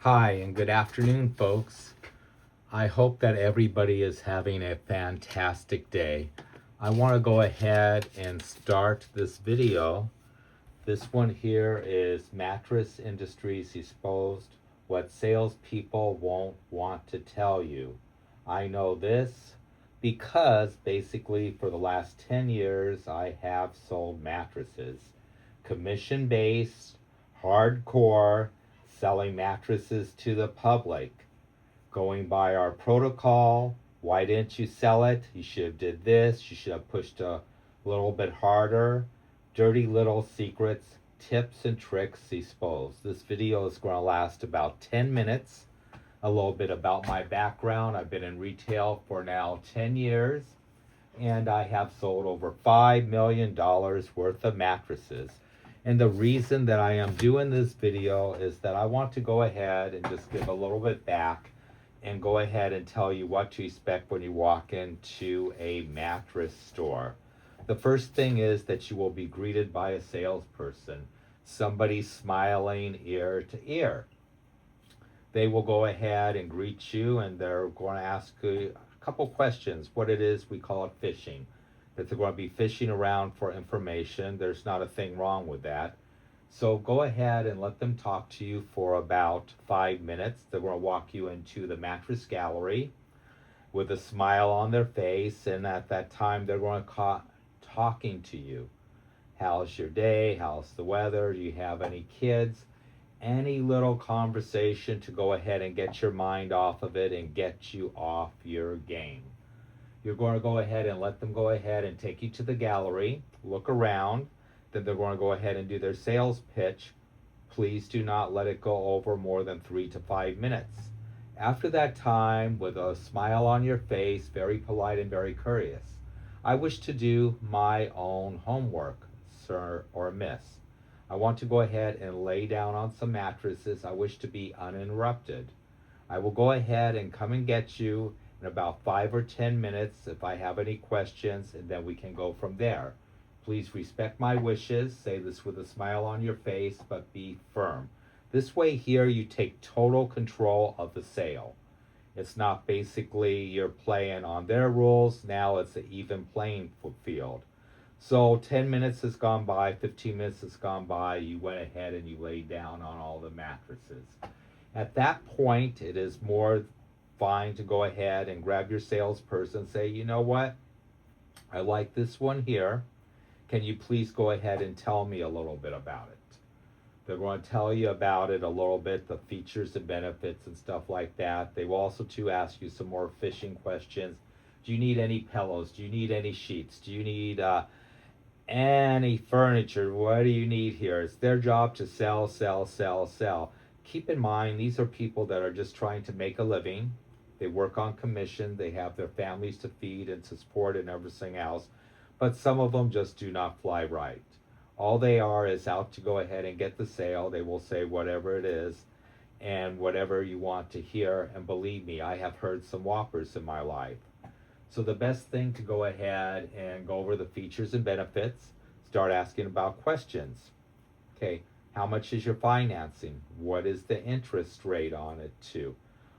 Hi, and good afternoon, folks. I hope that everybody is having a fantastic day. I want to go ahead and start this video. This one here is Mattress Industries Exposed, What Salespeople Won't Want to Tell You. I know this because basically for the last 10 years I have sold mattresses. Commission-based, hardcore, selling mattresses to the public. Going by our protocol, why didn't you sell it? You should have did this, you should have pushed a little bit harder. Dirty little secrets, tips and tricks exposed. This video is going to last about 10 minutes. A little bit about my background. I've been in retail for now 10 years and I have sold over $5 million worth of mattresses. And the reason that I am doing this video is that I want to go ahead and just give a little bit back and go ahead and tell you what to expect when you walk into a mattress store. The first thing is that you will be greeted by a salesperson, somebody smiling ear to ear. They will go ahead and greet you and they're going to ask you a couple questions. What it is, we call it fishing. That they're going to be fishing around for information. There's not a thing wrong with that. So go ahead and let them talk to you for about 5 minutes. They're going to walk you into the mattress gallery with a smile on their face, and at that time they're going to talking to you. How's your day? How's the weather? Do you have any kids? Any little conversation to go ahead and get your mind off of it and get you off your game. You're going to go ahead and let them go ahead and take you to the gallery, look around, then they're going to go ahead and do their sales pitch. Please do not let it go over more than 3 to 5 minutes. After that time, with a smile on your face, very polite and very courteous, I wish to do my own homework, sir or miss. I want to go ahead and lay down on some mattresses. I wish to be uninterrupted. I will go ahead and come and get you in about 5 or 10 minutes if I have any questions, and then we can go from there. Please respect my wishes. Say this with a smile on your face, but be firm. This way here you take total control of the sale. It's not basically you're playing on their rules. Now it's an even playing field. So 10 minutes has gone by, 15 minutes has gone by, you went ahead and you laid down on all the mattresses. At that point, it is more fine to go ahead and grab your salesperson and say, you know what, I like this one here. Can you please go ahead and tell me a little bit about it? They're going to tell you about it a little bit, the features and benefits and stuff like that. They will also too ask you some more fishing questions. Do you need any pillows? Do you need any sheets? Do you need any furniture? What do you need here? It's their job to sell, sell, sell, sell. Keep in mind, these are people that are just trying to make a living. They work on commission. They have their families to feed and to support and everything else. But some of them just do not fly right. All they are is out to go ahead and get the sale. They will say whatever it is and whatever you want to hear. And believe me, I have heard some whoppers in my life. So the best thing to go ahead and go over the features and benefits, start asking about questions. Okay, how much is your financing? What is the interest rate on it too?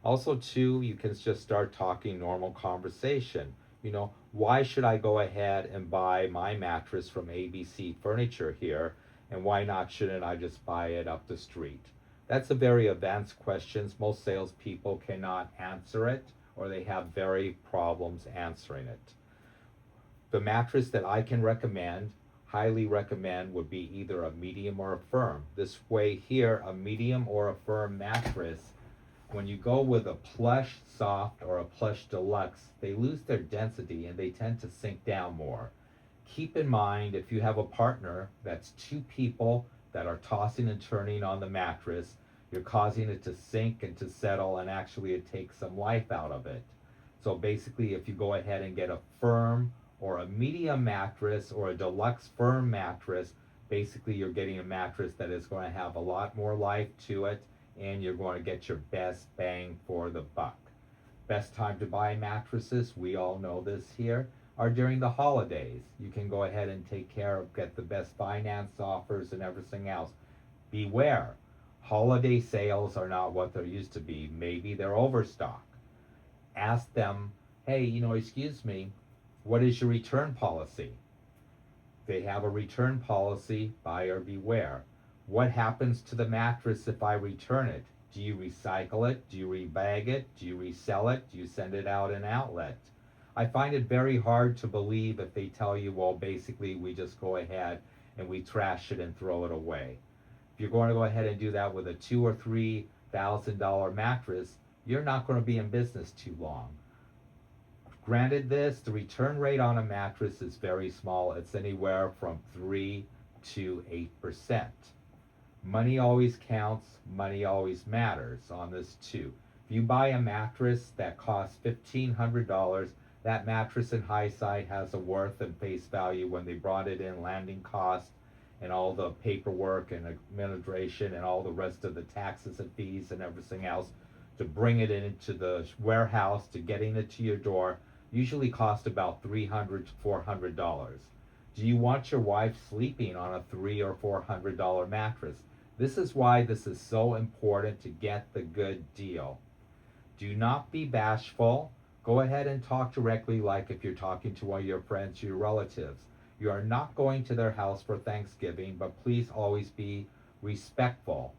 Also too, you can just start talking normal conversation. You know, why should I go ahead and buy my mattress from ABC Furniture here, and why not shouldn't I just buy it up the street? That's a very advanced question. Most salespeople cannot answer it, or they have very problems answering it. The mattress that I can recommend, highly recommend, would be either a medium or a firm. This way here, a medium or a firm mattress, when you go with a plush soft or a plush deluxe, they lose their density and they tend to sink down more. Keep in mind, if you have a partner, that's two people that are tossing and turning on the mattress, you're causing it to sink and to settle, and actually it takes some life out of it. So basically, if you go ahead and get a firm or a medium mattress or a deluxe firm mattress, basically you're getting a mattress that is going to have a lot more life to it, and you're going to get your best bang for the buck. Best time to buy mattresses, we all know this here, are during the holidays. You can go ahead and take care of, get the best finance offers and everything else. Beware, Holiday sales are not what they used to be. Maybe they're overstock. Ask them, hey, excuse me, what is your return policy? They have a return policy, buyer beware. What happens to the mattress if I return it? Do you recycle it? Do you rebag it? Do you resell it? Do you send it out in outlet? I find it very hard to believe if they tell you, well, basically we just go ahead and we trash it and throw it away. If you're going to go ahead and do that with a $2,000 or $3,000 mattress, you're not going to be in business too long. Granted this, the return rate on a mattress is very small. It's anywhere from 3 to 8%. Money always counts, money always matters on this too. If you buy a mattress that costs $1,500, that mattress in hindsight has a worth and face value when they brought it in, landing cost and all the paperwork and administration and all the rest of the taxes and fees and everything else to bring it into the warehouse to getting it to your door usually cost about $300 to $400. Do you want your wife sleeping on a $300 or $400 mattress? This is why this is so important to get the good deal. Do not be bashful. Go ahead and talk directly like if you're talking to one of your friends, your relatives. You are not going to their house for Thanksgiving, but please always be respectful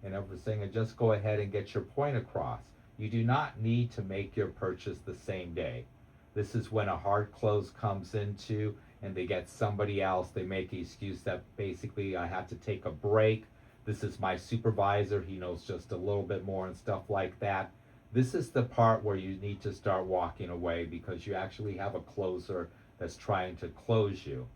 and everything, and just go ahead and get your point across. You do not need to make your purchase the same day. This is when a hard close comes into and they get somebody else. They make the excuse that basically I have to take a break. This is my supervisor. He knows just a little bit more and stuff like that. This is the part where you need to start walking away because you actually have a closer that's trying to close you.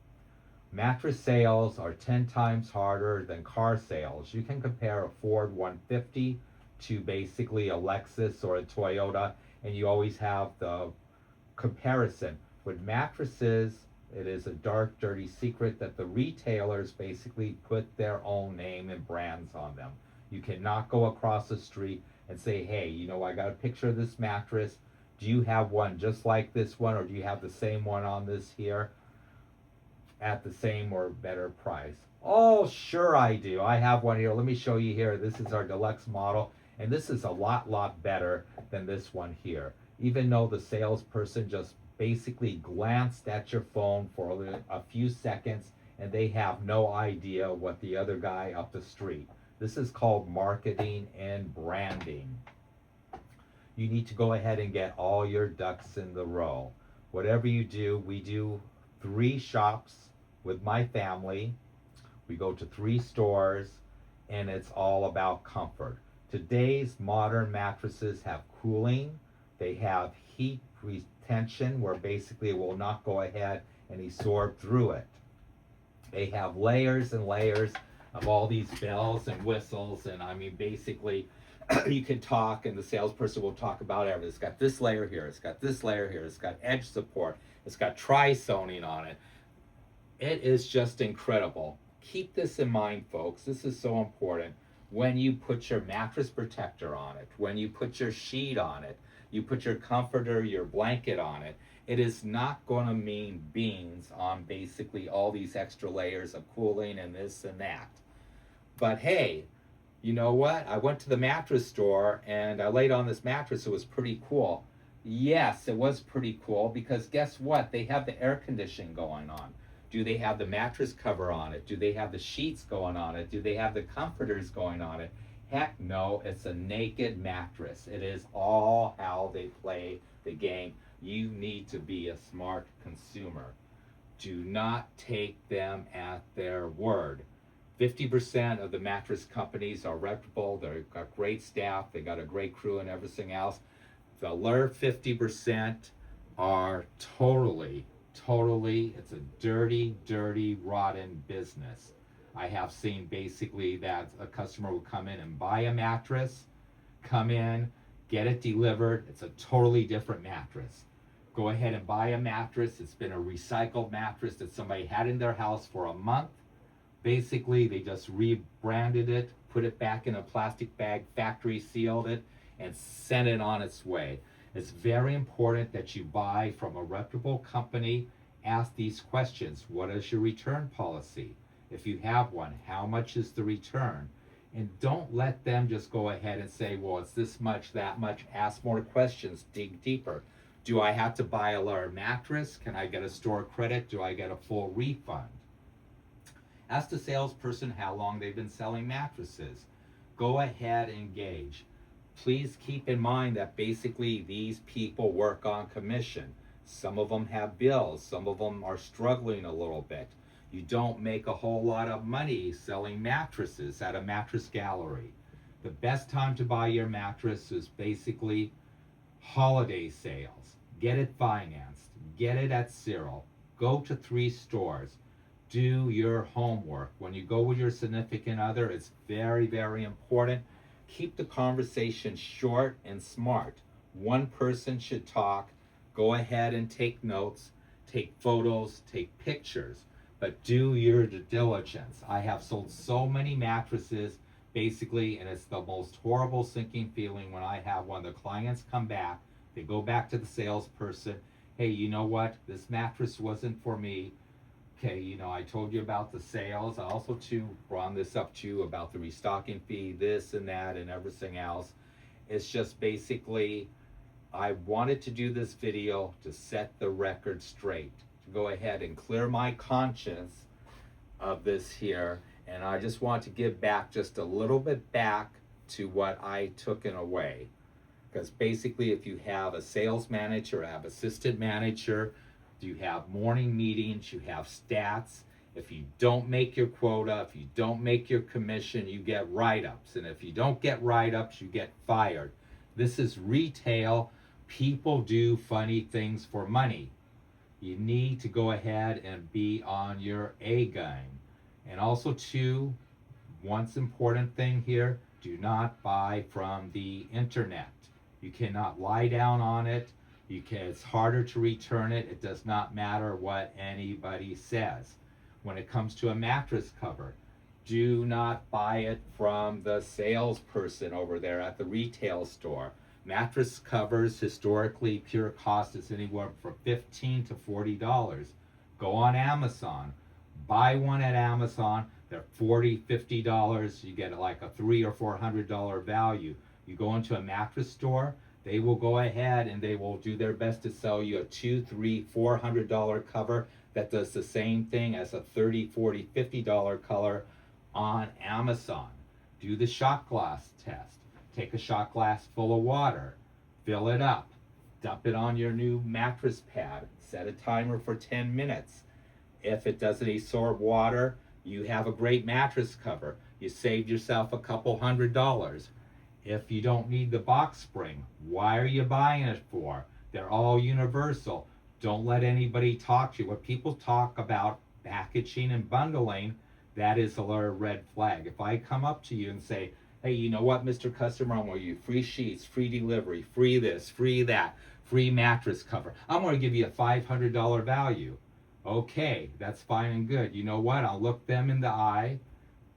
Mattress sales are 10 times harder than car sales. You can compare a Ford 150 to basically a Lexus or a Toyota, and you always have the comparison. With mattresses, it is a dark, dirty secret that the retailers basically put their own name and brands on them. You cannot go across the street and say, hey, I got a picture of this mattress. Do you have one just like this one, or do you have the same one on this here at the same or better price? Oh, sure I do. I have one here. Let me show you here. This is our deluxe model, and this is a lot better than this one here. Even though the salesperson just basically glanced at your phone for a few seconds and they have no idea what the other guy up the street. This is called marketing and branding. You need to go ahead and get all your ducks in the row. Whatever you do, we do 3 shops with my family. We go to 3 stores, and it's all about comfort. Today's modern mattresses have cooling. They have heat retention where basically it will not go ahead and absorb through it. They have layers and layers of all these bells and whistles, and I mean basically you can talk and the salesperson will talk about everything. It's got this layer here, it's got this layer here, it's got edge support, it's got tri-zoning on it. It is just incredible. Keep this in mind, folks. This is so important. When you put your mattress protector on it, when you put your sheet on it, you put your comforter, your blanket on it, it is not going to mean beans on basically all these extra layers of cooling and this and that. But hey, you know what? I went to the mattress store and I laid on this mattress. It was pretty cool. Yes, it was pretty cool because guess what? They have the air conditioning going on. Do they have the mattress cover on it? Do they have the sheets going on it? Do they have the comforters going on it? Heck no, it's a naked mattress. It is all how they play the game. You need to be a smart consumer. Do not take them at their word. 50% of the mattress companies are reputable. They've got great staff. They got a great crew and everything else. The other 50% are totally, it's a dirty, rotten business. I have seen basically that a customer will come in and buy a mattress, come in, get it delivered. It's a totally different mattress. Go ahead and buy a mattress. It's been a recycled mattress that somebody had in their house for a month. Basically, they just rebranded it, put it back in a plastic bag, factory sealed it, and sent it on its way. It's very important that you buy from a reputable company. Ask these questions. What is your return policy? If you have one, how much is the return? And don't let them just go ahead and say, well, it's this much, that much. Ask more questions, dig deeper. Do I have to buy a large mattress? Can I get a store credit? Do I get a full refund? Ask the salesperson how long they've been selling mattresses. Go ahead and engage. Please keep in mind that basically these people work on commission. Some of them have bills. Some of them are struggling a little bit. You don't make a whole lot of money selling mattresses at a mattress gallery. The best time to buy your mattress is basically holiday sales. Get it financed. Get it at Cyril. Go to 3 stores. Do your homework. When you go with your significant other, it's very, very important. Keep the conversation short and smart. One person should talk. Go ahead and take notes, take photos, take pictures, but do your due diligence. I have sold so many mattresses, basically, and it's the most horrible sinking feeling when I have one of the clients come back, they go back to the salesperson, hey, you know what, this mattress wasn't for me. Okay, you know, I told you about the sales. I also too brought this up too about the restocking fee, this and that and everything else. It's just basically, I wanted to do this video to set the record straight, to go ahead and clear my conscience of this here. And I just want to give back just a little bit back to what I took in away. Because basically if you have a sales manager, have assistant manager, you have morning meetings, you have stats. If you don't make your quota, if you don't make your commission, you get write-ups. And if you don't get write-ups, you get fired. This is retail. People do funny things for money. You need to go ahead and be on your A game. And also too, one important thing here, do not buy from the internet. You cannot lie down on it. It's harder to return it. It does not matter what anybody says. When it comes to a mattress cover, do not buy it from the salesperson over there at the retail store. Mattress covers, historically, pure cost is anywhere from $15 to $40. Go on Amazon. Buy one at Amazon. They're $40, $50. You get like a $300 or $400 value. You go into a mattress store, they will go ahead and they will do their best to sell you a $200, $300, $400 cover that does the same thing as a $30, $40, $50 color on Amazon. Do the shot glass test. Take a shot glass full of water, fill it up, dump it on your new mattress pad, set a timer for 10 minutes. If it doesn't absorb water, you have a great mattress cover. You saved yourself a couple $100. If you don't need the box spring, why are you buying it for? They're all universal. Don't let anybody talk to you. When people talk about packaging and bundling, that is a red flag. If I come up to you and say, hey, you know what, Mr. Customer, I'm going to give you free sheets, free delivery, free this, free that, free mattress cover. I'm going to give you a $500 value. Okay, that's fine and good. You know what? I'll look them in the eye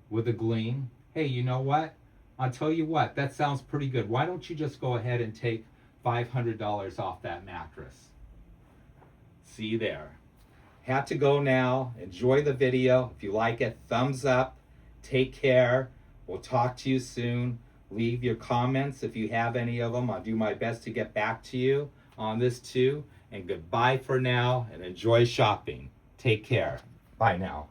with a gleam. Hey, you know what? I'll tell you what, that sounds pretty good. Why don't you just go ahead and take $500 off that mattress? See you there. Had to go now. Enjoy the video. If you like it, thumbs up. Take care. We'll talk to you soon. Leave your comments if you have any of them. I'll do my best to get back to you on this too. And goodbye for now and enjoy shopping. Take care. Bye now.